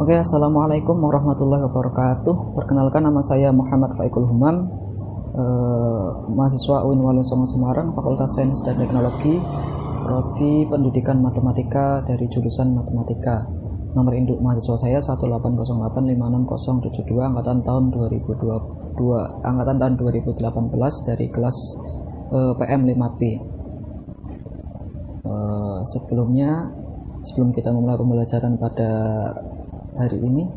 Oke, assalamualaikum warahmatullahi wabarakatuh. Perkenalkan, nama saya Muhammad Faikul Humam, mahasiswa UIN Wali Songo Semarang, Fakultas Sains dan Teknologi, Prodi Pendidikan Matematika dari jurusan Matematika. Nomor induk mahasiswa saya 180856072, angkatan tahun 2018 dari kelas PM 5B. Sebelum kita memulai pembelajaran pada hari ini,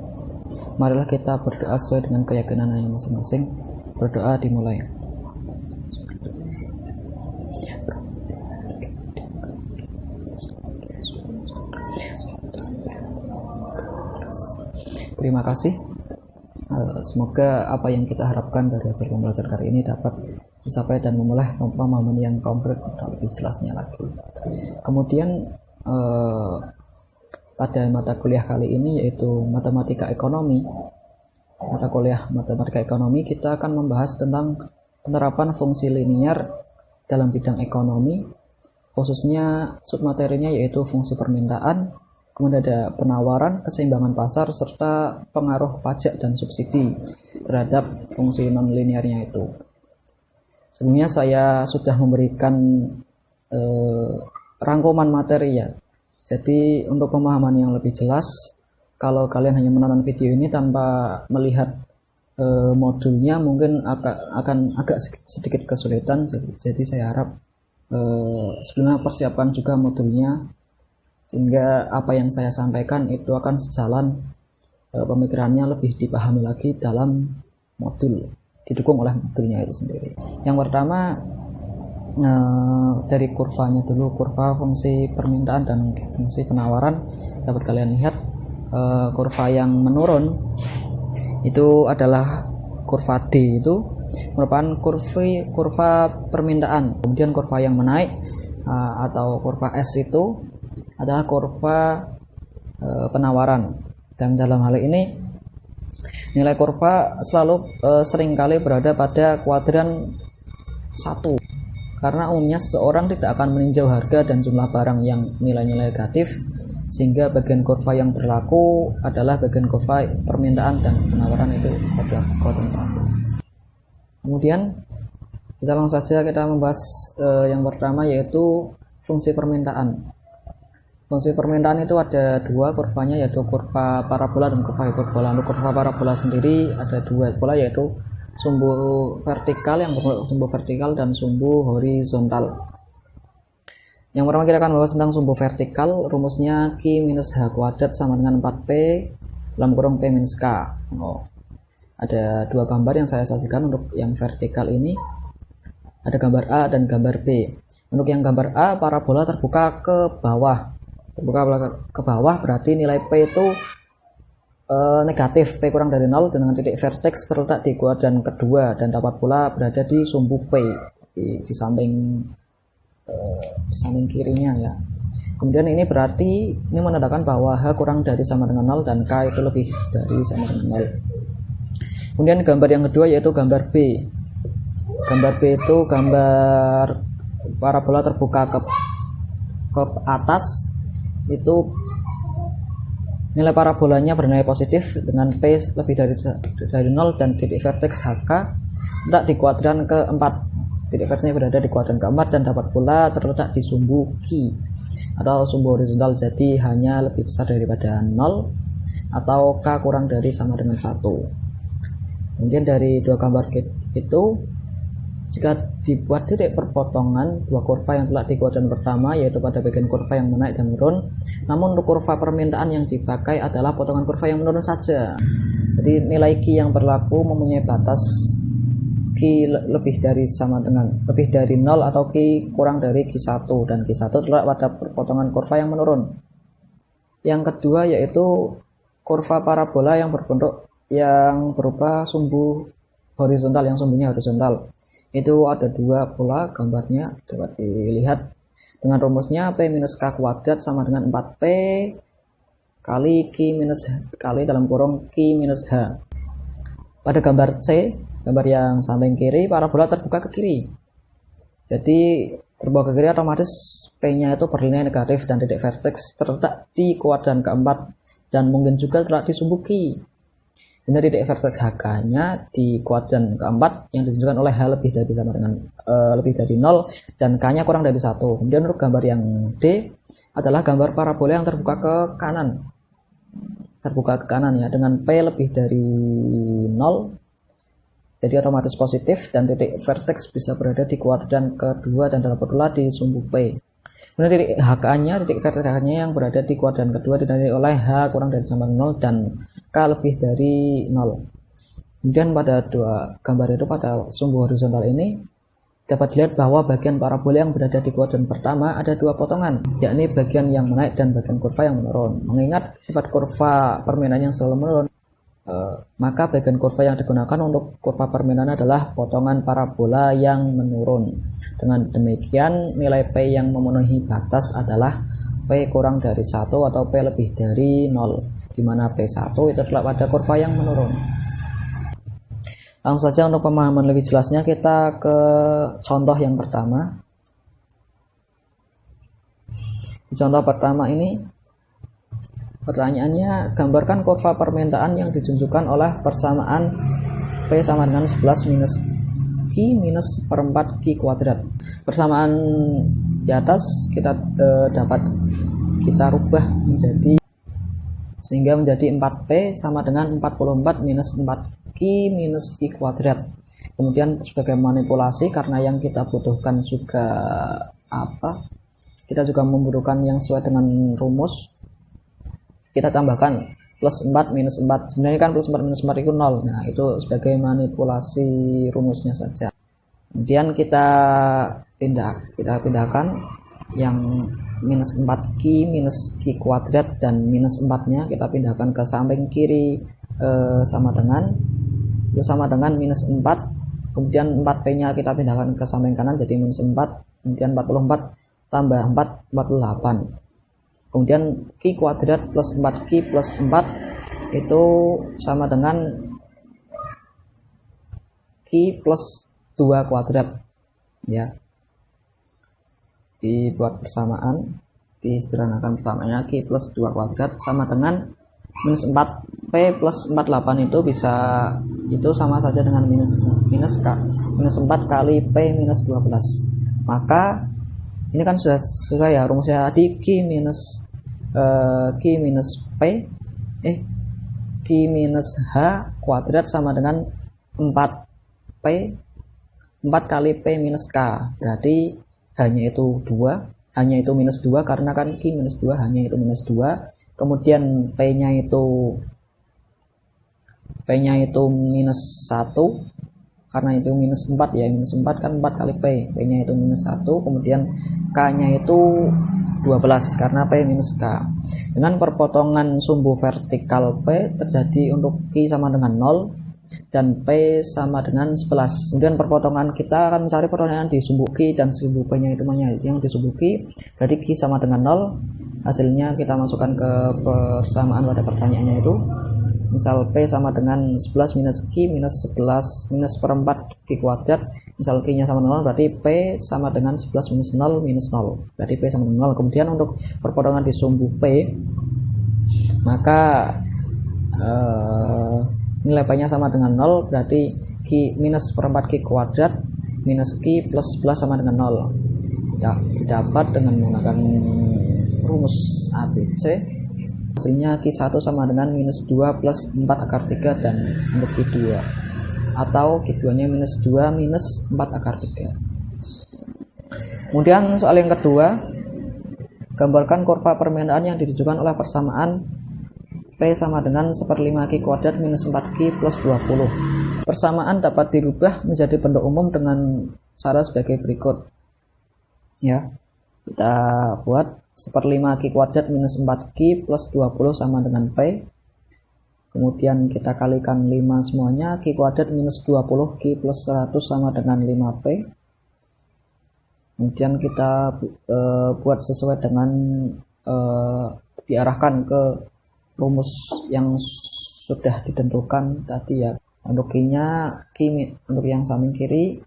marilah kita berdoa sesuai dengan keyakinan yang masing-masing. Berdoa dimulai. Terima kasih. Semoga apa yang kita harapkan dari hasil pembelajaran kali ini dapat dicapai dan memulai pemahaman yang konkret dan lebih jelasnya lagi. Kemudian pada mata kuliah kali ini, yaitu matematika ekonomi, mata kuliah matematika ekonomi, kita akan membahas tentang penerapan fungsi linier dalam bidang ekonomi, khususnya submaterinya yaitu fungsi permintaan, kemudian ada penawaran, keseimbangan pasar, serta pengaruh pajak dan subsidi terhadap fungsi non-linearnya itu. Sebelumnya saya sudah memberikan rangkuman materi ya. Jadi untuk pemahaman yang lebih jelas, kalau kalian hanya menonton video ini tanpa melihat modulnya, mungkin akan agak sedikit kesulitan. Jadi saya harap sebelumnya persiapan juga modulnya, sehingga apa yang saya sampaikan itu akan sejalan, pemikirannya lebih dipahami lagi dalam modul, didukung oleh modulnya itu sendiri. Yang pertama, dari kurvanya dulu, kurva fungsi permintaan dan fungsi penawaran. Dapat kalian lihat, kurva yang menurun itu adalah kurva D, itu merupakan kurva permintaan. Kemudian kurva yang menaik atau kurva S itu adalah kurva penawaran. Dan dalam hal ini nilai kurva selalu seringkali berada pada kuadran 1, karena umumnya seseorang tidak akan meninjau harga dan jumlah barang yang nilainya negatif, sehingga bagian kurva yang berlaku adalah bagian kurva permintaan dan penawaran itu pada kuadran 1. Kemudian kita langsung saja kita membahas yang pertama, yaitu fungsi permintaan. Fungsi permintaan itu ada dua kurvanya, yaitu kurva parabola dan kurva hiperbola. Untuk kurva parabola sendiri ada dua pola, yaitu sumbu vertikal yang berbentuk sumbu vertikal dan sumbu horizontal. Yang pertama kita akan bahas tentang sumbu vertikal. Rumusnya Q minus H kuadrat sama dengan 4P dalam kurung P minus K. Ada dua gambar yang saya sajikan untuk yang vertikal ini. Ada gambar A dan gambar B. Untuk yang gambar A, parabola terbuka ke bawah. Terbuka ke bawah berarti nilai P itu negatif, P kurang dari 0, dengan titik vertex terletak di kuadran kedua dan dapat pula berada di sumbu P di samping kirinya ya. Kemudian ini berarti ini menandakan bahwa H kurang dari sama dengan 0 dan K itu lebih dari sama dengan 0. Kemudian gambar yang kedua yaitu gambar B. Gambar B itu gambar parabola terbuka ke atas, itu nilai parabolanya bernilai positif dengan P lebih dari 0 dan titik vertex HK terletak di kuadran keempat. Titik vertexnya berada di kuadran keempat dan dapat pula terletak di sumbu Q atau sumbu horizontal, jadi hanya lebih besar daripada 0 atau K kurang dari sama dengan 1. Kemudian dari dua gambar itu, jika dibuat titik perpotongan dua kurva yang terletak di kuadran pertama, yaitu pada bagian kurva yang menaik dan menurun, namun untuk kurva permintaan yang dipakai adalah potongan kurva yang menurun saja. Jadi nilai Q yang berlaku mempunyai batas Q lebih dari 0 atau Q kurang dari Q1, dan Q1 terletak pada perpotongan kurva yang menurun. Yang kedua yaitu kurva parabola yang berupa sumbu horizontal, yang sumbunya horizontal. Itu ada dua pola, gambarnya dapat dilihat dengan rumusnya P minus K kuadrat sama dengan 4P kali Q minus H kali dalam kurung Q minus H. Pada gambar C, gambar yang samping kiri, parabola terbuka ke kiri. Jadi terbuka ke kiri otomatis P nya itu berlinear negatif dan titik vertex terletak di kuadran keempat dan mungkin juga telah disumbuki. Ini titik vertex HK-nya di kuadran keempat yang ditunjukkan oleh H lebih dari sama dengan lebih dari 0 dan K-nya kurang dari 1. Kemudian untuk gambar yang D adalah gambar parabola yang terbuka ke kanan. Terbuka ke kanan ya, dengan P lebih dari 0. Jadi otomatis positif dan titik vertex bisa berada di kuadran kedua dan dapat pula di sumbu P. Kemudian titik HK-nya, titik vertex HK-nya yang berada di kuadran kedua ditandai oleh H kurang dari sama 0 dan K lebih dari 0. Kemudian pada dua gambar itu, pada sumbu horizontal ini dapat dilihat bahwa bagian parabola yang berada di kuadran pertama ada dua potongan, yakni bagian yang menaik dan bagian kurva yang menurun. Mengingat sifat kurva permainan yang selalu menurun, maka bagian kurva yang digunakan untuk kurva permainan adalah potongan parabola yang menurun. Dengan demikian, nilai P yang memenuhi batas adalah P kurang dari 1 atau P lebih dari 0, di mana P1 itu adalah pada kurva yang menurun. Langsung saja untuk pemahaman lebih jelasnya kita ke contoh yang pertama. Di contoh pertama ini pertanyaannya, gambarkan kurva permintaan yang ditunjukkan oleh persamaan P sama dengan 11 minus Q minus seperempat Q kuadrat. Persamaan di atas kita dapat kita rubah menjadi sehingga menjadi 4P sama dengan 44 minus 4 Q minus Q kuadrat. Kemudian sebagai manipulasi, karena yang kita butuhkan juga kita juga membutuhkan yang sesuai dengan rumus, kita tambahkan plus 4 minus 4. Sebenarnya kan plus 4 minus 4 itu 0. Nah, itu sebagai manipulasi rumusnya saja. Kemudian kita pindahkan yang minus 4Q minus Q kuadrat dan minus 4-nya kita pindahkan ke samping kiri, sama dengan minus 4. Kemudian 4P-nya kita pindahkan ke samping kanan jadi minus 4. Kemudian 44 tambah 4, 48. Kemudian Q kuadrat plus 4Q plus 4 itu sama dengan Q plus 2 kuadrat ya. Dibuat persamaan, disederhanakan persamaannya, Q plus 2 kuadrat sama dengan minus 4P plus 48 itu bisa, itu sama saja dengan minus K, minus 4 kali P minus 12. Maka ini kan sudah ya rumusnya tadi, Q minus P Q minus H kuadrat sama dengan 4 kali P minus K, berarti hanya itu minus 2 karena kan Q minus 2 hanya itu minus 2. Kemudian P-nya itu minus 1 karena itu minus 4 ya, minus 4 kan 4 kali P-nya itu minus 1. Kemudian K-nya itu 12 karena P minus K. Dengan perpotongan sumbu vertikal P terjadi untuk Q sama dengan 0 dan P sama dengan 11. Kemudian perpotongan, kita akan mencari perpotongan di sumbu Q dan sumbu P-nya itu yang di sumbu Q. Jadi Q sama dengan 0. Hasilnya kita masukkan ke persamaan pada pertanyaannya itu. Misal P sama dengan 11 minus Q minus 11 minus seperempat Q kuadrat. Misal Q-nya sama 0, berarti P sama dengan 11 minus 0 minus 0. Berarti P sama dengan 0. Kemudian untuk perpotongan di sumbu P, maka nilai P-nya sama dengan 0, berarti Q minus seperempat Q kuadrat minus Q plus 11 sama dengan 0. Ya, didapat dengan menggunakan rumus ABC. Hasilnya Q1 sama dengan minus 2 plus 4 akar 3 dan untuk Q2, atau Q2 nya minus 2 minus 4 akar 3. Kemudian soal yang kedua, gambarkan kurva permintaan yang ditujukan oleh persamaan P sama dengan 1/5 Q kuadrat minus 4Q plus 20. Persamaan dapat dirubah menjadi bentuk umum dengan cara sebagai berikut ya. Kita buat 1/5 Q kuadrat minus 4Q plus 20 sama dengan P. Kemudian kita kalikan 5 semuanya, Q kuadrat minus 20 Q plus 100 sama dengan 5P. Kemudian kita buat sesuai dengan diarahkan ke rumus yang sudah ditentukan tadi ya. Untuk Q-nya, untuk yang samping kiri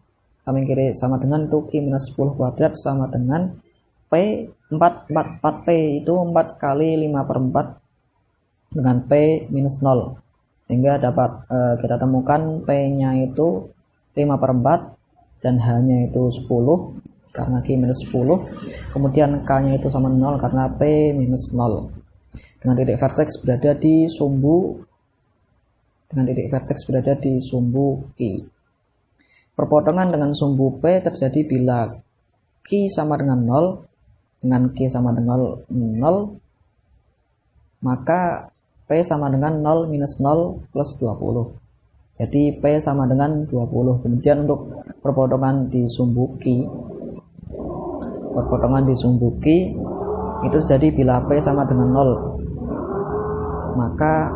sama dengan Q minus 10 kuadrat sama dengan P 4P itu 4 kali 5/4 dengan P minus 0, sehingga dapat kita temukan P-nya itu 5/4 dan H-nya itu 10 karena Q minus 10, kemudian K-nya itu sama 0 karena P minus 0. Dengan titik vertex berada di sumbu Q. Perpotongan dengan sumbu P terjadi bila Q sama dengan 0, dengan Q sama dengan 0, maka P sama dengan 0 minus 0 plus 20. Jadi P sama dengan 20. Kemudian untuk perpotongan di sumbu Q itu terjadi bila P sama dengan 0, maka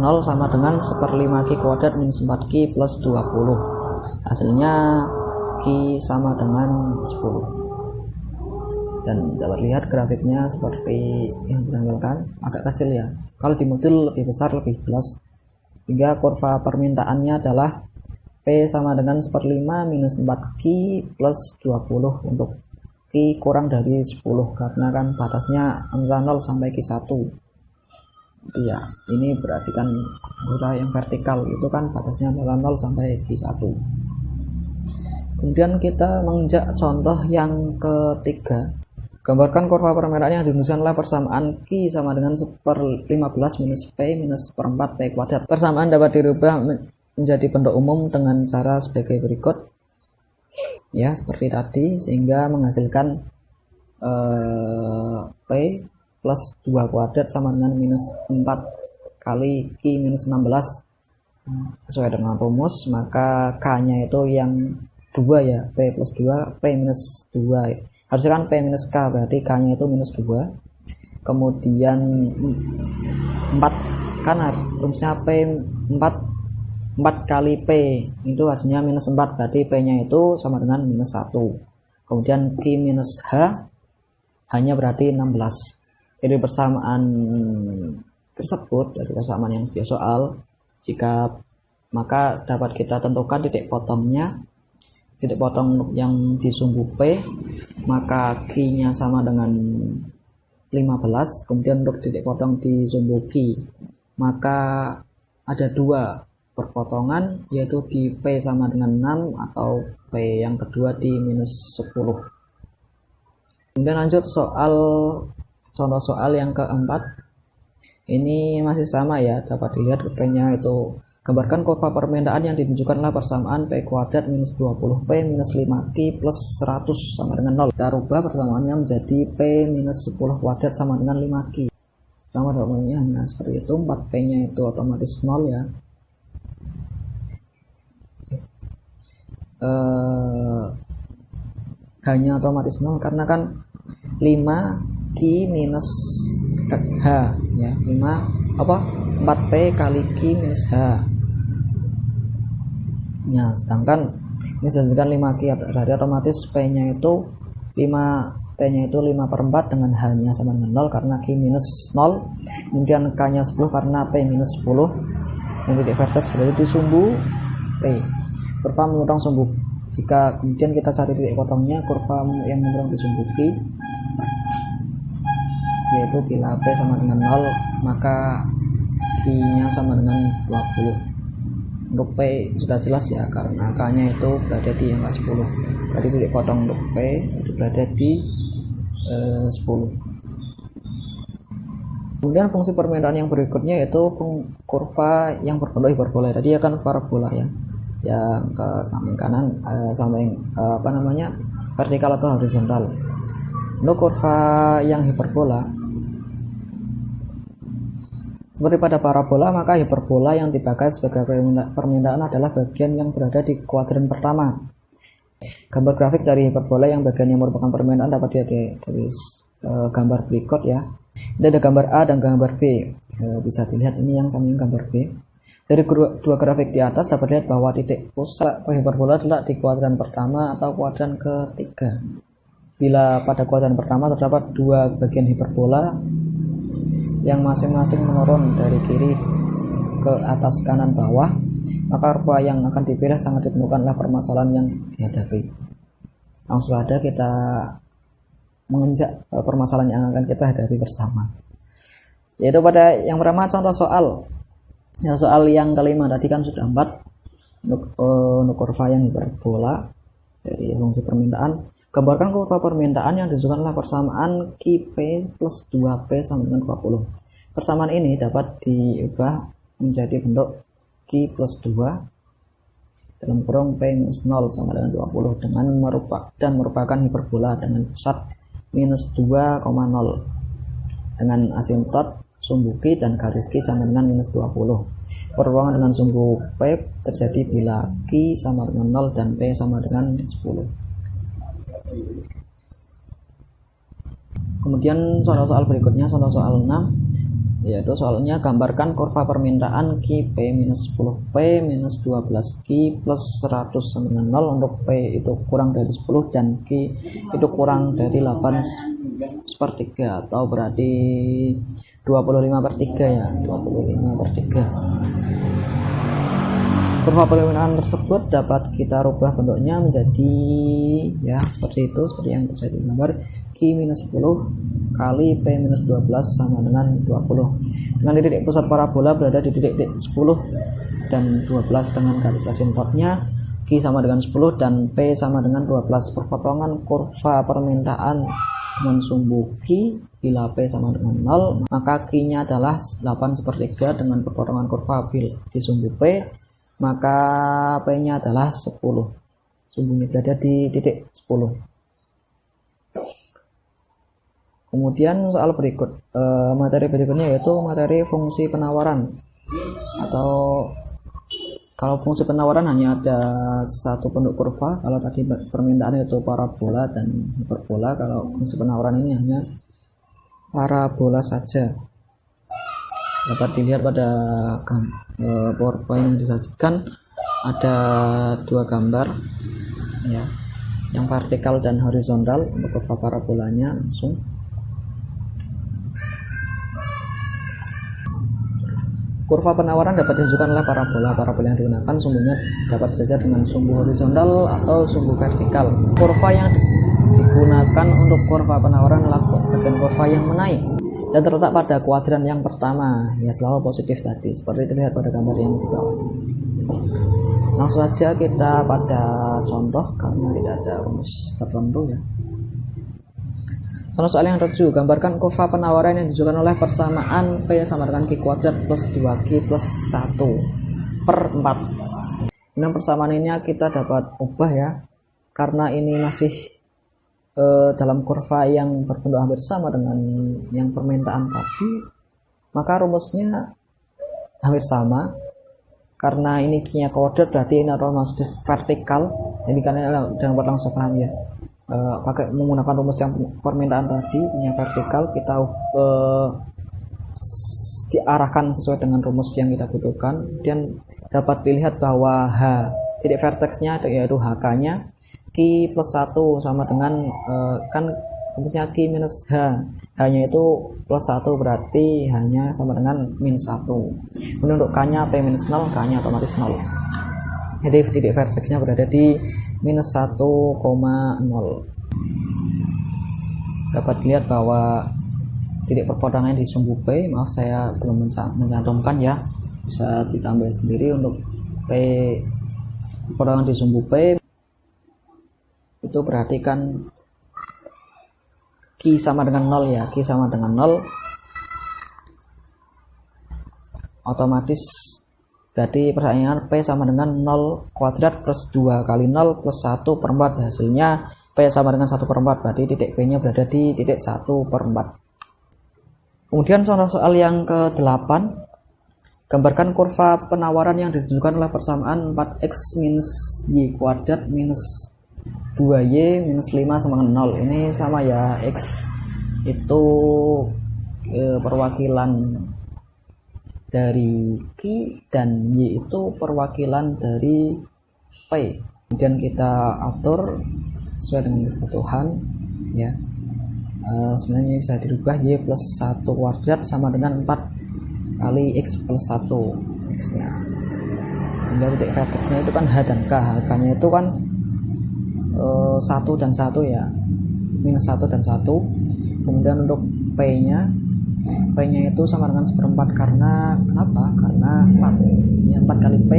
0 sama dengan 1/5 Q kuadrat minus 4Q plus 20. Hasilnya Q sama dengan 10. Dan dapat lihat grafiknya seperti yang ditampilkan, agak kecil ya. Kalau di modul lebih besar, lebih jelas. Hingga kurva permintaannya adalah P sama dengan 1/5 minus 4Q plus 20 untuk Q kurang dari 10, karena kan batasnya antara 0 sampai Q1. Iya, ini berarti kan kurva yang vertikal itu kan batasnya antara 0 sampai Q1. Kemudian kita menginjak contoh yang ketiga. Gambarkan kurva permintaan yang dirumuskan oleh persamaan Q sama dengan 1/15 minus P minus 1/4 P kuadrat. Persamaan dapat dirubah menjadi bentuk umum dengan cara sebagai berikut. Ya, seperti tadi, sehingga menghasilkan P plus 2 kuadrat sama dengan minus 4 kali Q minus 16. Sesuai dengan rumus, maka K-nya itu yang 2 ya, P plus 2, P minus 2 ya. Harusnya kan P minus K, berarti K-nya itu minus 2. Kemudian 4, kan rumusnya P 4 kali P itu hasilnya minus 4, berarti P-nya itu sama dengan minus 1. Kemudian Q minus H hanya berarti 16. Jadi persamaan tersebut, dari persamaan yang biasa soal, maka dapat kita tentukan titik potong yang di sumbu P, maka Q-nya sama dengan 15. Kemudian untuk titik potong di sumbu Q, maka ada 2 perpotongan, yaitu di P sama dengan 6 atau P yang kedua di minus 10. Kemudian lanjut contoh soal yang keempat. Ini masih sama ya, dapat dilihat P-nya itu. Gambarkan kurva permintaan yang ditunjukkan oleh persamaan P kuadrat minus 20 P minus 5Q plus 100 sama dengan 0. Kita rubah persamaannya menjadi P minus 10 kuadrat sama dengan 5Q. Sama dokumennya hanya seperti itu, 4P-nya itu otomatis 0 ya. Hanya otomatis 0 karena kan 5Q minus H ya, 4P kali Q minus H ya, sedangkan ini dijadikan 5Q, berarti otomatis P-nya itu 5 5/4 dengan H-nya sama dengan 0 karena Q minus 0, kemudian K-nya 10 karena P minus 10. Dan titik vertex berada di sumbu P. Kurva memotong sumbu. Jika kemudian kita cari titik potongnya, kurva yang memotong di sumbu Q, yaitu bila P sama dengan 0, maka Q-nya sama dengan 20. Untuk P sudah jelas ya, karena K-nya itu berada di angka 10. Jadi titik potong untuk P itu berada di 10. Kemudian fungsi permintaan yang berikutnya yaitu kurva yang berbentuk hiperbola. Tadi akan parabola ya, yang ke samping kanan, vertikal atau horizontal. Untuk kurva yang hiperbola, seperti pada parabola, maka hiperbola yang dipakai sebagai permintaan adalah bagian yang berada di kuadran pertama. Gambar grafik dari hiperbola yang bagian yang merupakan permintaan dapat dilihat dari gambar berikut ya. Ini ada gambar A dan gambar B. Bisa dilihat ini yang samping gambar B. Dari dua grafik di atas dapat dilihat bahwa titik pusat hiperbola terletak di kuadran pertama atau kuadran ketiga. Bila pada kuadran pertama terdapat 2 bagian hiperbola yang masing-masing menurun dari kiri ke atas kanan bawah, maka kurva yang akan dipilih sangat ditentukan oleh permasalahan yang dihadapi. Langsung saja kita menginjak permasalahan yang akan kita hadapi bersama. Yaitu pada yang pertama contoh soal. Soal yang kelima tadi kan sudah 4 untuk kurva yang hiperbola dari fungsi permintaan. Gambarkan kurva permintaan yang ditunjukkan oleh persamaan Q P plus 2P sama dengan 20. Persamaan ini dapat diubah menjadi bentuk Q plus 2 dalam kurung P minus 0 sama dengan 20 dan merupakan hiperbola dengan pusat minus 2,0 dengan asimtot sumbu Q dan garis Q sama dengan minus 20. Perluangan dengan sumbu P terjadi bila Q sama dengan 0 dan P sama dengan 10. Kemudian soal berikutnya, soal 6, yaitu soalnya gambarkan kurva permintaan Q P minus 10P minus 12Q plus 100 sama dengan 0 untuk P itu kurang dari 10 dan Q itu kurang dari 8/3 atau berarti 25/3 ya, 25/3. Kurva permintaan tersebut dapat kita rubah bentuknya menjadi ya seperti itu, seperti yang terjadi di gambar. Q minus 10 kali P minus 12 sama dengan 20. Dengan titik pusat parabola berada di titik 10 dan 12 dengan garis asimptotnya. Q sama dengan 10 dan P sama dengan 12. Perpotongan kurva permintaan dengan sumbu Q bila P sama dengan 0, maka Q-nya adalah 8/3 dengan perpotongan kurva di sumbu P, maka P-nya adalah 10. Sumbunya berada di titik 10. Kemudian soal materi berikutnya yaitu materi fungsi penawaran. Atau kalau fungsi penawaran hanya ada satu bentuk kurva, kalau tadi permintaan itu parabola dan hiperbola, kalau fungsi penawaran ini hanya parabola saja. Dapat dilihat pada PowerPoint yang disajikan ada 2 gambar ya, yang vertikal dan horizontal untuk kurva parabolanya langsung. Kurva penawaran dapat ditunjukkan oleh parabola. Parabola yang digunakan sumbunya dapat saja dengan sumbu horizontal atau sumbu vertikal. Kurva yang digunakan untuk kurva penawaran adalah bagian kurva yang menaik dan terletak pada kuadran yang pertama, ya selalu positif tadi, seperti terlihat pada gambar yang di bawah. Langsung saja kita pada contoh karena tidak ada rumus tertentu ya. Soal yang ke-7, gambarkan kurva penawaran yang ditunjukkan oleh persamaan P sama dengan Q kuadrat plus 2Q plus 1/4. Dengan persamaan ini kita dapat ubah ya, karena ini masih dalam kurva yang berbentuk hampir sama dengan yang permintaan tadi, maka rumusnya hampir sama. Karena ini Q-nya kuadrat berarti ini adalah masih vertikal, jadi kalian jangan langsung paham ya. Pakai menggunakan rumus yang permintaan tadi yang vertikal, kita diarahkan sesuai dengan rumus yang kita butuhkan, dan dapat dilihat bahwa H titik vertexnya yaitu HK-nya Q plus 1 sama dengan kan rumusnya Q minus H, H-nya itu plus 1 berarti H-nya sama dengan minus 1. Kemudian untuk K-nya P minus 0, K-nya otomatis 0. Jadi titik vertexnya berada di minus 1,0. Dapat dilihat bahwa titik perpotongan di sumbu P, maaf saya belum mencantumkan ya, bisa ditambah sendiri. Untuk P perpotongan di sumbu P itu perhatikan Q sama dengan 0 ya, Q sama dengan 0 otomatis berarti persaingan P sama dengan 0 kuadrat plus 2 kali 0 plus 1/4, hasilnya P sama dengan 1/4, berarti titik P nya berada di titik 1/4. Kemudian soal yang ke-8, gambarkan kurva penawaran yang ditunjukkan oleh persamaan 4x minus y kuadrat minus 2y minus 5 sama dengan 0. Ini sama ya, x itu perwakilan dari Q dan Y itu perwakilan dari P. Kemudian kita atur sesuai dengan kebutuhan ya. Sebenarnya bisa dirubah Y plus 1 kuadrat sama dengan 4 kali X plus 1 X nya. Dan titik vertexnya itu kan H dan K, H nya itu kan 1 dan 1 ya, minus 1 dan 1. Kemudian untuk P P-nya itu sama dengan 1/4 karena kenapa? Karena 4 ya, 4 kali P.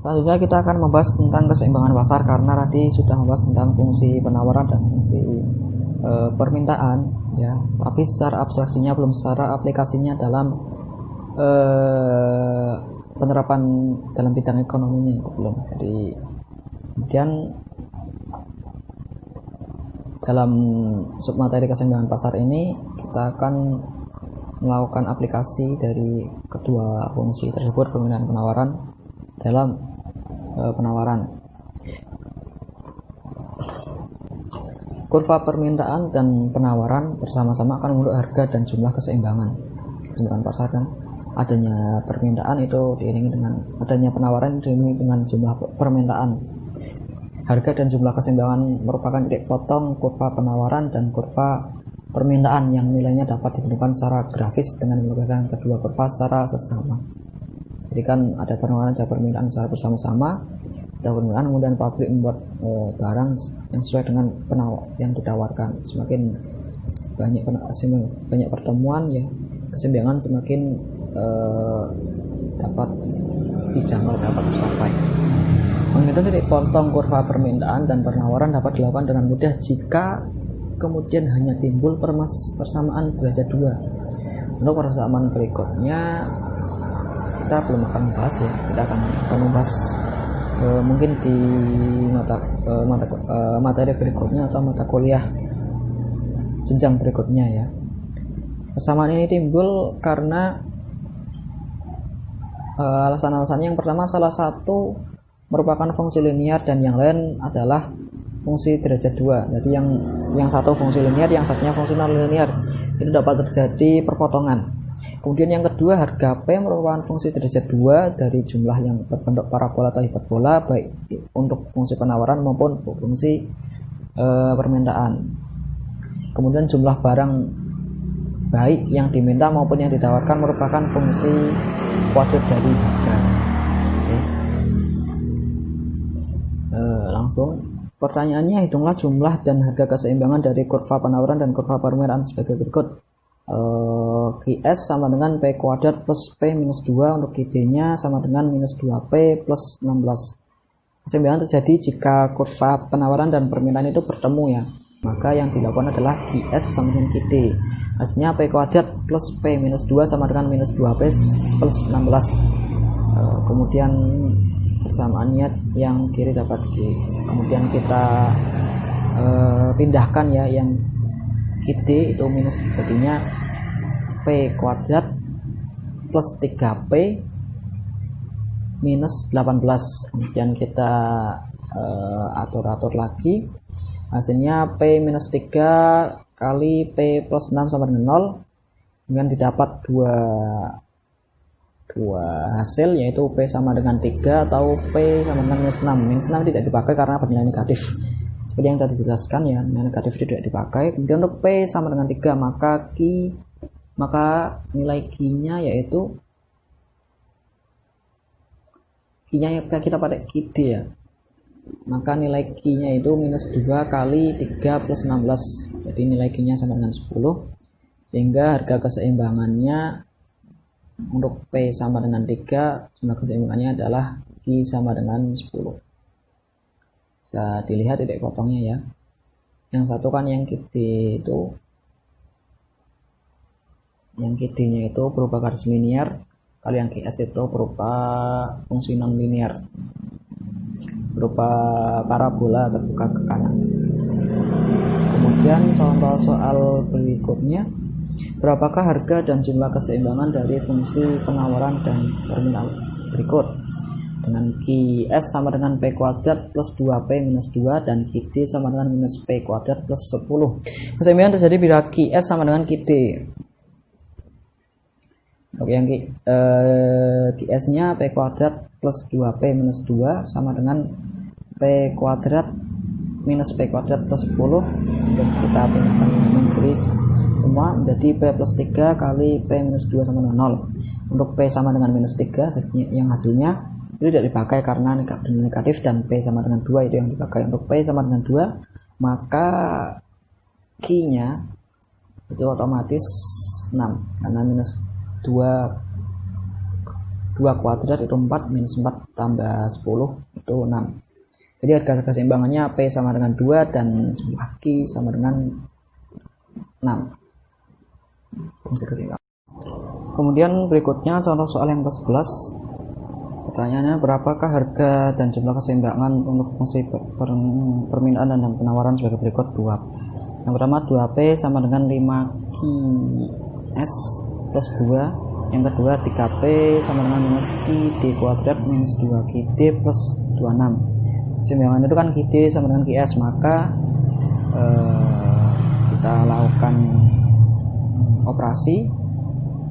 Selanjutnya kita akan membahas tentang keseimbangan pasar, karena tadi sudah membahas tentang fungsi penawaran dan fungsi permintaan ya, tapi secara abstraksinya belum secara aplikasinya dalam penerapan dalam bidang ekonominya itu belum. Jadi kemudian dalam submateri keseimbangan pasar ini kita akan melakukan aplikasi dari kedua fungsi tersebut, permintaan dan penawaran, dalam penawaran. Kurva permintaan dan penawaran bersama-sama akan membentuk harga dan jumlah keseimbangan pasar kan. Adanya permintaan itu diiringi dengan adanya penawaran, diiringi dengan jumlah permintaan. Harga dan jumlah keseimbangan merupakan titik potong kurva penawaran dan kurva permintaan yang nilainya dapat ditentukan secara grafis dengan menggunakan kedua kurva secara sesama. Jadi kan ada penawaran dan permintaan secara bersama-sama. Ada permintaan, kemudian pabrik membuat barang yang sesuai dengan yang ditawarkan. Semakin banyak pertemuan ya, keseimbangan semakin dapat dijangkau, dapat tercapai. Menghitung titik potong kurva permintaan dan penawaran dapat dilakukan dengan mudah jika kemudian hanya timbul persamaan derajat 2. Untuk persamaan berikutnya kita belum akan membahas ya, kita akan membahas mungkin di materi berikutnya atau mata kuliah jenjang berikutnya ya. Persamaan ini timbul karena alasan-alasannya. Yang pertama, salah satu merupakan fungsi linear dan yang lain adalah fungsi derajat 2. Jadi yang satu fungsi linear, yang satunya fungsi non linear. Itu dapat terjadi perpotongan. Kemudian yang kedua, harga P merupakan fungsi derajat 2 dari jumlah yang berbentuk parabola atau hiperbola, baik untuk fungsi penawaran maupun fungsi permintaan. Kemudian jumlah barang baik yang diminta maupun yang ditawarkan merupakan fungsi kuadrat dari harga. Oke. Langsung pertanyaannya, hitunglah jumlah dan harga keseimbangan dari kurva penawaran dan kurva permintaan sebagai berikut. QS sama dengan P kuadrat plus P minus 2, untuk QD-nya sama dengan minus 2P plus 16. Keseimbangan terjadi jika kurva penawaran dan permintaan itu bertemu ya. Maka yang dilakukan adalah QS sama dengan QD. Hasilnya P kuadrat plus P minus 2 sama dengan minus 2P plus 16. Kemudian persamaannya yang kiri dapat kemudian kita pindahkan ya, yang QD itu minus, jadinya P kuadrat plus 3P minus 18. Kemudian kita atur-atur lagi, hasilnya P minus 3 kali P plus 6 sama dengan 0. Kemudian didapat dua hasil, yaitu P sama dengan 3 atau P sama dengan minus 6. Minus 6 tidak dipakai karena bernilai negatif, seperti yang tadi dijelaskan ya, nilai negatif tidak dipakai. Kemudian untuk P sama dengan 3, maka nilai Q-nya yaitu Q-nya kita pakai QD ya, maka nilai Q-nya itu minus 2 kali 3 plus 16. Jadi nilai Q-nya sama dengan 10, sehingga harga keseimbangannya untuk P sama dengan 3, jumlah keseimbangannya adalah Q sama dengan 10. Bisa dilihat titik potongnya ya. Yang satu kan yang QD itu, yang QD-nya itu berupa garis linear, kalau yang QS itu berupa fungsi non linear, berupa parabola terbuka ke kanan. Kemudian contoh soal berikutnya, berapakah harga dan jumlah keseimbangan dari fungsi penawaran dan permintaan berikut? Dengan QS sama dengan P kuadrat plus 2P minus 2 dan QD sama dengan minus P kuadrat plus 10. Keseimbangan terjadi bila QS sama dengan QD. Oke, yang QS-nya P kuadrat plus 2P minus 2 sama dengan P kuadrat minus P kuadrat plus 10. Dan kita pindahkan kiri semua menjadi P plus 3 kali P minus 2 sama dengan 0. Untuk P sama dengan minus 3 yang hasilnya itu tidak dipakai karena negatif, dan P sama dengan 2 itu yang dipakai. Untuk P sama dengan 2, maka Q-nya itu otomatis 6, karena minus 2 kuadrat itu 4, minus 4 tambah 10 itu 6. Jadi harga keseimbangannya P sama dengan 2 dan jumlah Q sama dengan 6. Fungsi keseimbangan. Kemudian berikutnya contoh soal yang ke-11. Pertanyaannya, berapakah harga dan jumlah keseimbangan untuk fungsi permintaan dan penawaran sebagai berikut? 2. Yang pertama 2P sama dengan 5QS plus 2. Yang kedua 3P sama dengan minus QD kuadrat minus 2QD plus 26. Keseimbangan itu kan QD sama dengan QS, maka kita lakukan operasi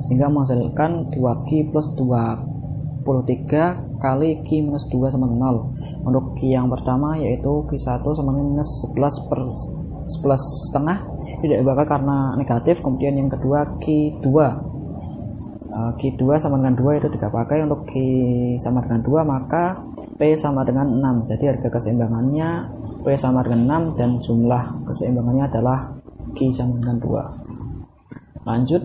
sehingga menghasilkan 2Q plus 23 kali Q minus 2 sama dengan 0. Untuk Q yang pertama yaitu Q1 sama dengan minus 11 per 11 setengah, tidak bakal karena negatif. Kemudian yang kedua Q2 sama dengan 2 itu tidak pakai. Untuk Q sama dengan 2 maka P sama dengan 6. Jadi harga keseimbangannya P sama dengan 6 dan jumlah keseimbangannya adalah Q sama dengan 2. Lanjut,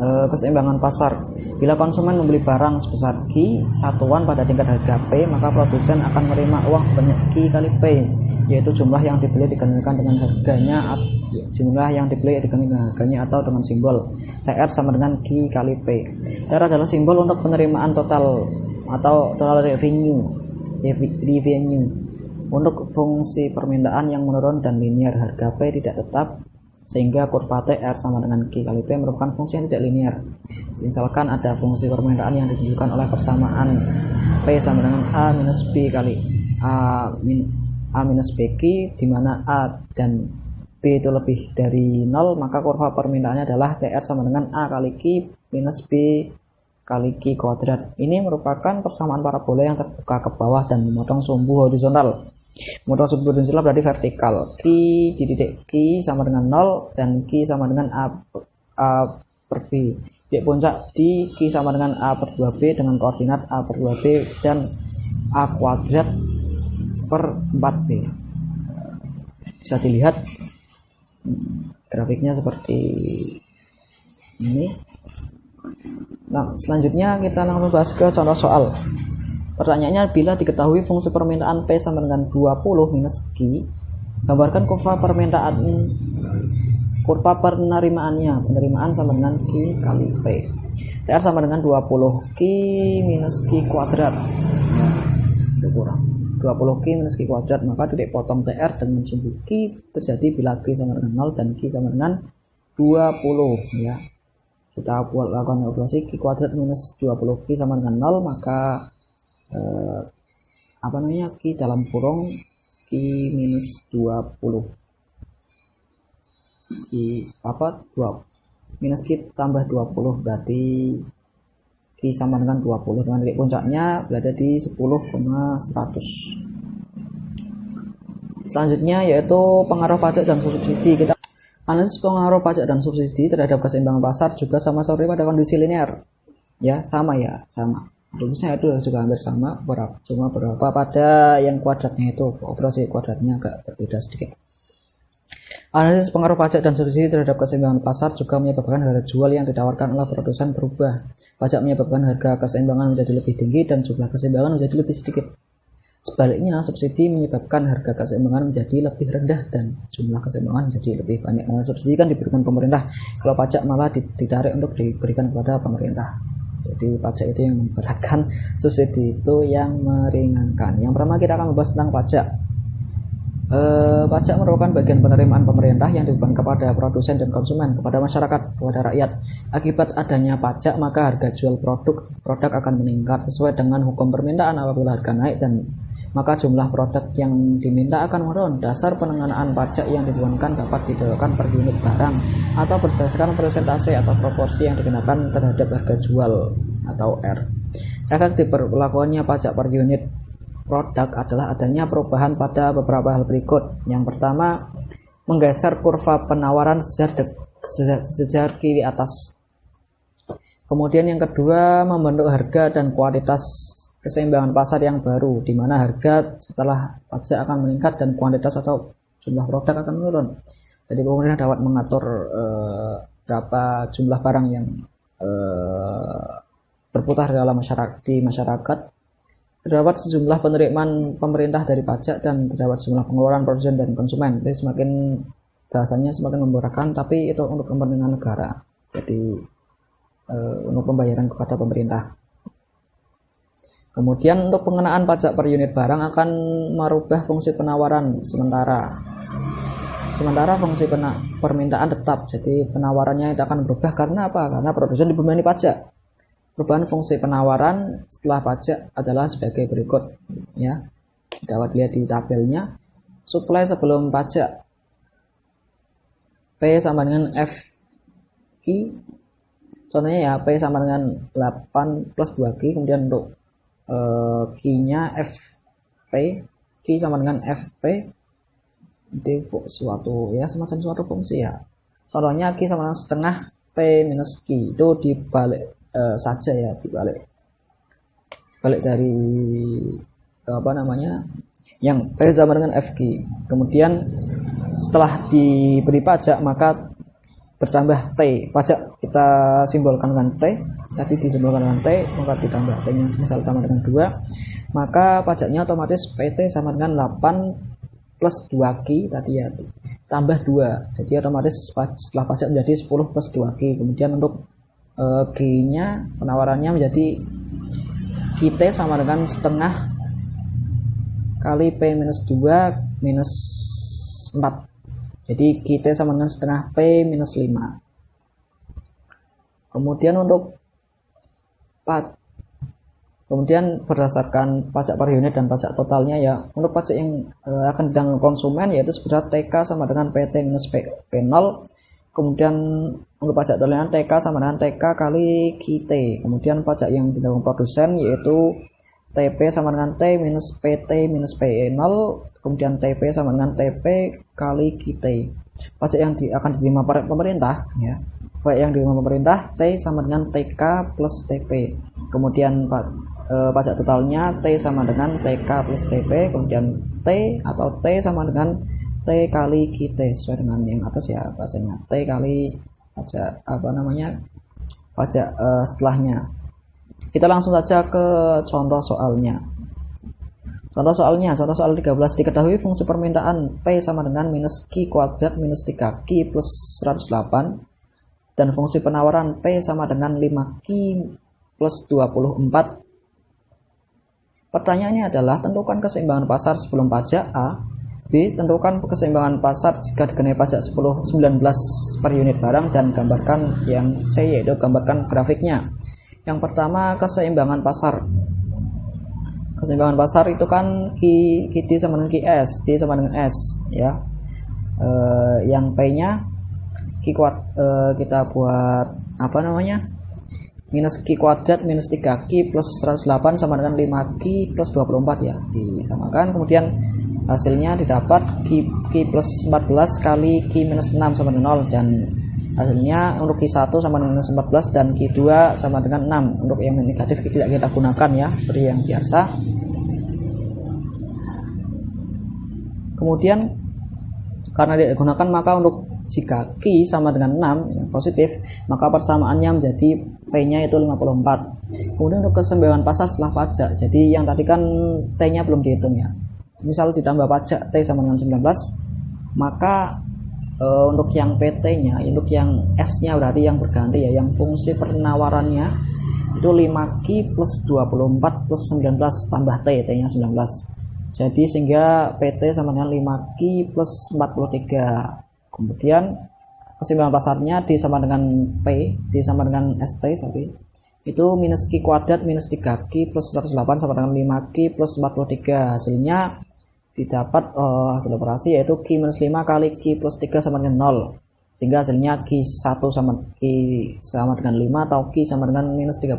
keseimbangan pasar. Bila konsumen membeli barang sebesar Q satuan pada tingkat harga P, maka produsen akan menerima uang sebanyak Q kali P, yaitu jumlah yang dibeli digantikan dengan harganya, atau dengan simbol TR sama dengan Q kali P. TR adalah simbol untuk penerimaan total atau total revenue. Untuk fungsi permintaan yang menurun dan linear, harga P tidak tetap, sehingga kurva TR sama dengan Q kali P merupakan fungsi yang tidak linear. Misalkan ada fungsi permintaan yang ditunjukkan oleh persamaan P sama dengan A minus B kali A minus BQ, di mana A dan B itu lebih dari 0, maka kurva permintaannya adalah TR sama dengan A kali Q minus B kali Q kuadrat. Ini merupakan persamaan parabola yang terbuka ke bawah dan memotong sumbu horizontal. Memotong sumbu horizontal berarti vertikal. Q di titik Q sama dengan 0 dan Q sama dengan A per B. Titik puncak di Q sama dengan A per 2B dengan koordinat A per 2B dan A kuadrat per 4B. Bisa dilihat grafiknya seperti ini. Nah, selanjutnya kita langsung bahas ke contoh soal. Pertanyaannya, bila diketahui fungsi permintaan P sama dengan 20 minus Q, gambarkan kurva penerimaan sama dengan Q kali P. TR sama dengan 20 Q minus Q kuadrat, ya, itu kurang 20 Q minus Q kuadrat, maka titik potong TR dengan sumbu Q terjadi bila Q sama dengan 0 dan Q sama dengan 20, ya. Kita lakukan operasi Q kuadrat minus 20 Q sama dengan 0, maka Q dalam kurung Q minus 20 minus Q tambah 20 berarti Q sama dengan 20 dengan titik puncaknya berada di 10,100. Selanjutnya yaitu pengaruh pajak dan subsidi. Kita analisis pengaruh pajak dan subsidi terhadap keseimbangan pasar juga sama seperti pada kondisi linear, ya, sama. Rumusnya itu juga hampir sama, cuma berapa pada yang kuadratnya itu, operasi kuadratnya agak berbeda sedikit. Analisis pengaruh pajak dan subsidi terhadap keseimbangan pasar juga menyebabkan harga jual yang ditawarkan oleh produsen berubah. Pajak menyebabkan harga keseimbangan menjadi lebih tinggi dan jumlah keseimbangan menjadi lebih sedikit. Sebaliknya, subsidi menyebabkan harga keseimbangan menjadi lebih rendah dan jumlah keseimbangan menjadi lebih banyak. Karena subsidi kan diberikan pemerintah, kalau pajak malah ditarik untuk diberikan kepada pemerintah. Jadi pajak itu yang memberatkan, subsidi itu yang meringankan. Yang pertama kita akan membahas tentang pajak. Pajak merupakan bagian penerimaan pemerintah yang dibebankan kepada produsen dan konsumen, kepada masyarakat, kepada rakyat. Akibat adanya pajak, maka harga jual produk akan meningkat sesuai dengan hukum permintaan. Apabila harga naik dan maka jumlah produk yang diminta akan menurun. Dasar pengenaan pajak yang dibebankan dapat ditentukan per unit barang atau berdasarkan persentase atau proporsi yang dikenakan terhadap harga jual atau R. Efek diberlakukannya pajak per unit produk adalah adanya perubahan pada beberapa hal berikut. Yang pertama, menggeser kurva penawaran sejajar kiri atas. Kemudian yang kedua, membentuk harga dan kuantitas keseimbangan pasar yang baru, di mana harga setelah pajak akan meningkat dan kuantitas atau jumlah produk akan menurun. Jadi pemerintah dapat mengatur berapa jumlah barang yang berputar dalam masyarakat. Terdapat sejumlah penerimaan pemerintah dari pajak dan terdapat sejumlah pengeluaran produsen dan konsumen. Jadi semakin bahasanya semakin memborakan, tapi itu untuk kepentingan negara. Jadi untuk pembayaran kepada pemerintah. Kemudian untuk pengenaan pajak per unit barang akan merubah fungsi penawaran sementara. Sementara fungsi permintaan tetap. Jadi penawarannya itu akan berubah karena apa? Karena produsen dibebani pajak. Perubahan fungsi penawaran setelah pajak adalah sebagai berikut, ya. Dapat lihat di tabelnya. Suplai sebelum pajak P sama dengan F Q. Contohnya ya, P sama dengan 8 plus 2Q. Kemudian untuk Q-nya FP, Q sama dengan FP. Itu suatu ya, semacam suatu fungsi ya. Contohnya Q sama dengan setengah P minus Q. Itu dibalik saja ya, dibalik dari yang P sama dengan FQ. Kemudian setelah diberi pajak maka bertambah T. Pajak kita simbolkan dengan T, tadi disimbolkan dengan T, maka ditambah T nya misal sama dengan 2, maka pajaknya otomatis PT sama dengan 8 plus 2Q tadi ya, tambah 2. Jadi otomatis setelah pajak menjadi 10 plus 2Q. Kemudian untuk G-nya penawarannya menjadi QT sama dengan setengah kali P minus 2 minus 4. Jadi QT sama dengan setengah P minus 5. Kemudian untuk kemudian berdasarkan pajak per unit dan pajak totalnya ya, untuk pajak yang akan ditanggung konsumen yaitu sebenarnya TK sama dengan PT minus P0. Kemudian untuk pajak totalan TK sama dengan TK kali QT. Kemudian pajak yang ditanggung produsen yaitu TP sama dengan T minus PT minus P0. Kemudian TP sama dengan TP kali QT. Pajak yang akan diterima pemerintah ya, baik yang diterima pemerintah T sama dengan TK plus TP. Kemudian pajak totalnya T sama dengan TK plus TP. Kemudian T atau T sama dengan T kali QT sesuai dengan yang atas ya bahasanya. T kali pajak pajak setelahnya. Kita langsung saja ke contoh soalnya. Contoh soal 13. Diketahui fungsi permintaan P sama dengan minus Q kuadrat minus 3Q plus 108 dan fungsi penawaran P sama dengan 5Q plus 24. Pertanyaannya adalah tentukan keseimbangan pasar sebelum pajak A. B. Tentukan keseimbangan pasar jika dikenai pajak 19 per unit barang dan gambarkan yang C, yaitu gambarkan grafiknya. Yang pertama, keseimbangan pasar. Keseimbangan pasar itu kan QD sama dengan QS, D sama dengan S ya. Yang P-nya kita buat minus Q kuadrat minus 3Q plus 108 sama dengan 5Q plus 24 ya, disamakan. Kemudian hasilnya didapat Q plus 14 kali Q minus 6 sama dengan 0, dan hasilnya untuk Q1 sama dengan minus 14 dan Q2 sama dengan 6. Untuk yang negatif tidak kita gunakan ya, seperti yang biasa. Kemudian karena tidak digunakan, maka untuk jika Q sama dengan 6 yang positif, maka persamaannya menjadi P-nya itu 54. Kemudian untuk keseimbangan pasar setelah pajak, jadi yang tadi kan T-nya belum dihitung ya. Misal ditambah pajak T sama dengan 19, maka untuk yang PT-nya, untuk yang S-nya berarti yang berganti ya, yang fungsi penawarannya itu 5Q plus 24 plus 19 tambah T-nya 19. Jadi sehingga PT sama dengan 5Q plus 43. Kemudian keseimbangan pasarnya D sama dengan P, D sama dengan ST, itu minus Q kuadrat minus 3Q plus 108 sama dengan 5Q plus 43. Hasilnya didapat hasil operasi yaitu Q minus 5 kali Q plus 3 sama dengan 0, sehingga hasilnya Q1 sama dengan 5 atau Q sama dengan minus 13.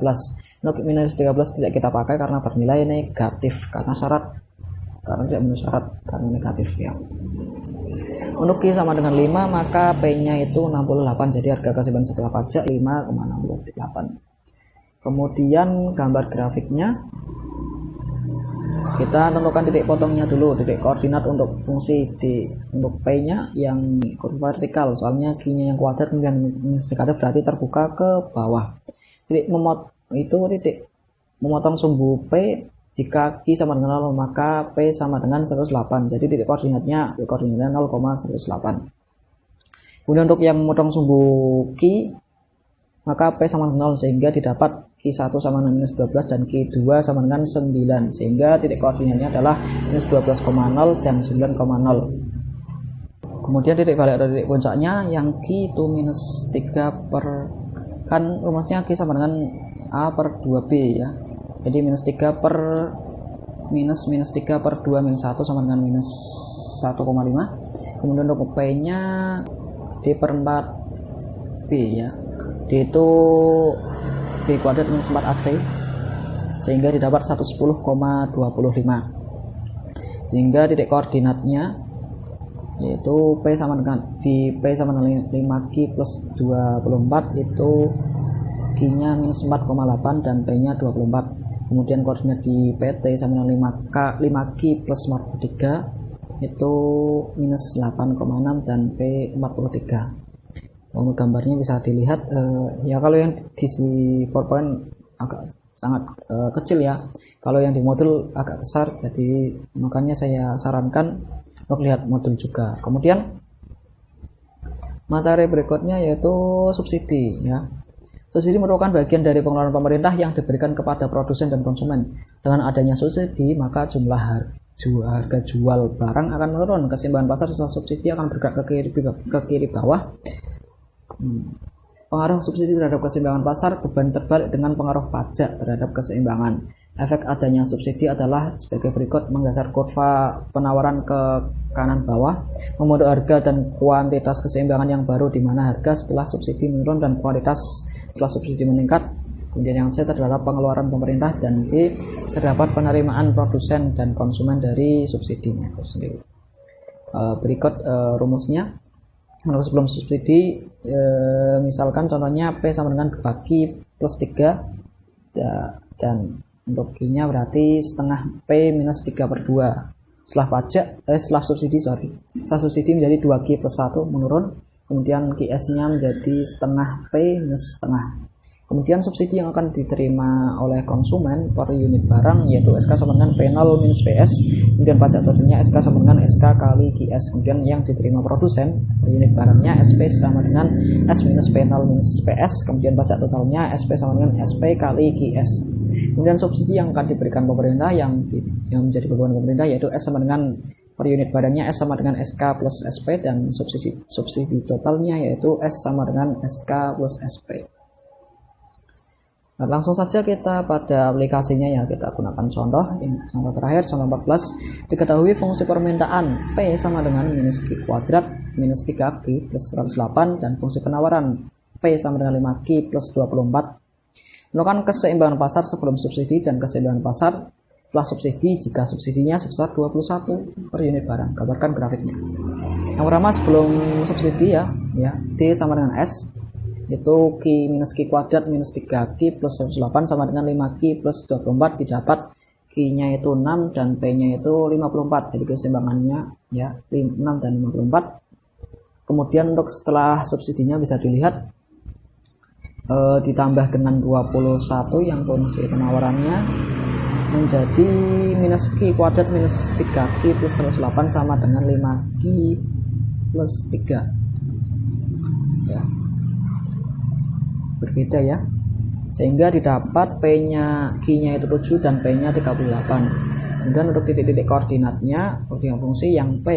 Untuk minus 13 tidak kita pakai karena bernilai negatif, karena tidak memenuhi syarat karena negatif ya. Untuk Q sama dengan 5, maka P-nya itu 68, jadi harga keseimbangan setelah pajak 5,68. Kemudian gambar grafiknya. kita tentukan titik potongnya dulu, titik koordinat untuk fungsi untuk P nya yang kurva vertikal, soalnya Q nya yang kuadrat kemudian minus negatif berarti terbuka ke bawah. Titik memotong sumbu P jika Q sama dengan 0 maka P sama dengan 108, jadi titik koordinatnya 0,108. Kemudian untuk yang memotong sumbu Q maka P sama dengan 0 sehingga didapat Q1 sama dengan minus 12 dan Q2 sama dengan 9, sehingga titik koordinatnya adalah minus 12,0 dan 9,0. Kemudian titik balik atau titik puncaknya yang Q itu minus 3 per, kan rumusnya Q sama dengan A per 2B ya, jadi minus 3 per minus 3 per 2 minus 1 sama dengan minus 1,5. Kemudian untuk P nya D per 4B ya, D itu B kuadrat minus 4AC sehingga didapat 110,25, sehingga titik koordinatnya yaitu P sama dengan P sama dengan 5Q plus 24 itu Q nya minus 4,8 dan P nya 24. Kemudian koordinat di PT sama dengan 5Q plus 43 itu minus 8,6 dan P 43. Untuk gambarnya bisa dilihat ya, kalau yang di PowerPoint agak sangat kecil ya, kalau yang di modul agak besar, jadi makanya saya sarankan untuk lihat modul juga. Kemudian materi berikutnya yaitu subsidi ya. Subsidi merupakan bagian dari pengeluaran pemerintah yang diberikan kepada produsen dan konsumen. Dengan adanya subsidi maka jumlah harga jual barang akan menurun, keseimbangan pasar setelah subsidi akan bergerak ke kiri bawah. Pengaruh subsidi terhadap keseimbangan pasar beban terbalik dengan pengaruh pajak terhadap keseimbangan. Efek adanya subsidi adalah sebagai berikut: menggeser kurva penawaran ke kanan bawah, membentuk harga dan kuantitas keseimbangan yang baru di mana harga setelah subsidi menurun dan kualitas setelah subsidi meningkat. Kemudian yang C terdapat pengeluaran pemerintah, dan D terdapat penerimaan produsen dan konsumen dari subsidinya itu sendiri. Berikut rumusnya. Menurut sebelum subsidi, misalkan contohnya P sama dengan 2Q plus 3 dan untuk Q nya berarti setengah P minus 3 per 2. Setelah subsidi menjadi 2Q plus 1 menurun, kemudian QS nya menjadi setengah P minus setengah. Kemudian subsidi yang akan diterima oleh konsumen per unit barang yaitu SK sama dengan P0 minus PS, kemudian pajak totalnya SK sama dengan SK kali QS. Kemudian yang diterima produsen per unit barangnya SP sama dengan S minus P0 minus PS, kemudian pajak totalnya SP sama dengan SP kali QS. Kemudian subsidi yang akan diberikan pemerintah yang menjadi beban pemerintah yaitu S sama dengan per unit barangnya S sama dengan SK plus SP, dan subsidi totalnya yaitu S sama dengan SK plus SP. Nah, langsung saja kita pada aplikasinya ya, kita gunakan contoh terakhir, contoh 14. Diketahui fungsi permintaan P sama dengan minus Q kuadrat minus 3Q plus 108 dan fungsi penawaran P sama dengan 5Q plus 24. Menentukan keseimbangan pasar sebelum subsidi dan keseimbangan pasar setelah subsidi jika subsidinya sebesar 21 per unit barang. Gambarkan grafiknya. Yang pertama sebelum subsidi ya D sama dengan S, itu Q minus Q kuadrat minus 3Q plus 108 sama dengan 5Q plus 24, didapat Q nya itu 6 dan P nya itu 54, jadi keseimbangannya ya 6 dan 54. Kemudian untuk setelah subsidinya bisa dilihat ditambah dengan 21 yang fungsi penawarannya menjadi minus Q kuadrat minus 3Q plus 108 sama dengan 5Q plus 3 ya, berbeda ya, sehingga didapat P nya Q nya itu 7 dan P nya 38. Kemudian untuk titik-titik koordinatnya fungsi yang P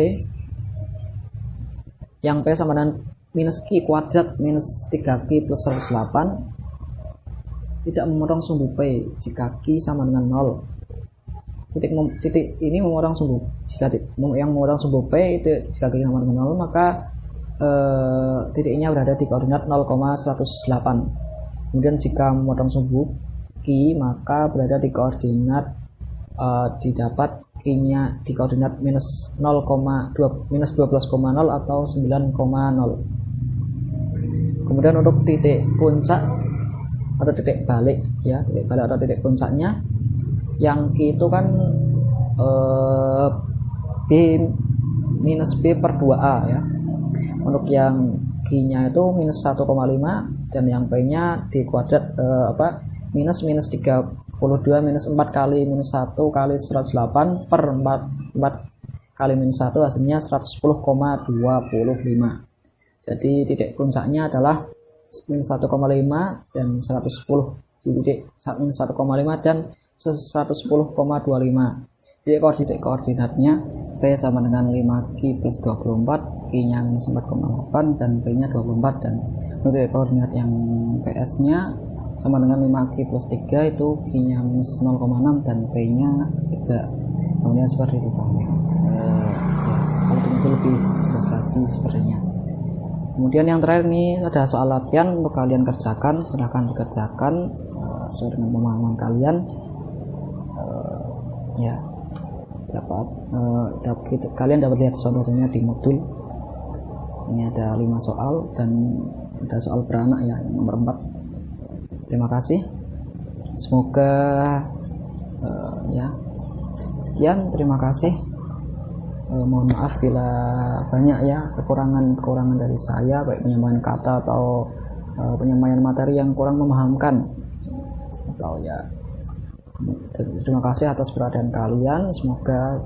sama dengan minus Q kuadrat minus 3Q plus 108 tidak memotong sumbu P jika Q sama dengan 0. Titik ini memotong sumbu, jika yang memotong sumbu P itu jika Q sama dengan 0 maka titiknya berada di koordinat 0,108. Kemudian jika memotong sumbu Q maka berada di koordinat didapat Q nya di koordinat minus 12,0 atau 9,0. Kemudian untuk titik puncak atau titik balik ya, titik balik atau titik puncaknya yang Q itu kan B minus B per 2A ya. Untuk yang Q-nya itu minus 1,5 dan yang P-nya di kuadrat minus 32 minus 4 kali minus 1 kali 108 per 4 kali minus 1 hasilnya 110,25. Jadi titik puncaknya adalah minus 1,5 dan 110, titik minus 1,5 dan 110,25. Jadi koordinatnya P sama dengan 5Q plus 24, Q-nya minus 4,8 dan P-nya 24, dan untuk koordinat yang PS-nya sama dengan 5Q plus 3 itu Q-nya minus 0,6 dan P-nya 3. Kemudian seperti itu samping. Kalau itu lebih jelas lagi sepertinya. Kemudian yang terakhir nih ada soal latihan untuk kalian kerjakan, silahkan dikerjakan sesuai dengan pemahaman kalian. Kalian dapat lihat contohnya di modul ini ada 5 soal dan ada soal beranak ya, nomor 4. Terima kasih, semoga sekian, terima kasih. Mohon maaf bila banyak ya kekurangan dari saya, baik penyampaian kata atau penyampaian materi yang kurang memahamkan atau ya. Terima kasih atas perhatian kalian. Semoga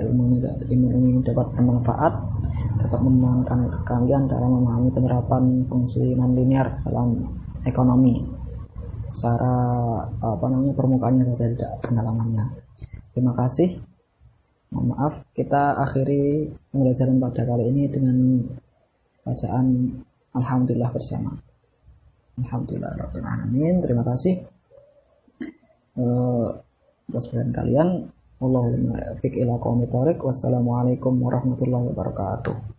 ilmu ini dapat bermanfaat, dapat membantu kalian dalam memahami penerapan fungsi nonlinear dalam ekonomi secara permukaannya saja, tidak pendalamannya. Terima kasih. Mohon maaf, kita akhiri pembelajaran pada kali ini dengan bacaan Alhamdulillah bersama. Alhamdulillahirabbil alamin. Terima kasih atas perhatian kalian. Wallahul muwaffiq ila aqwamit thoriq. Wassalamualaikum warahmatullahi wabarakatuh.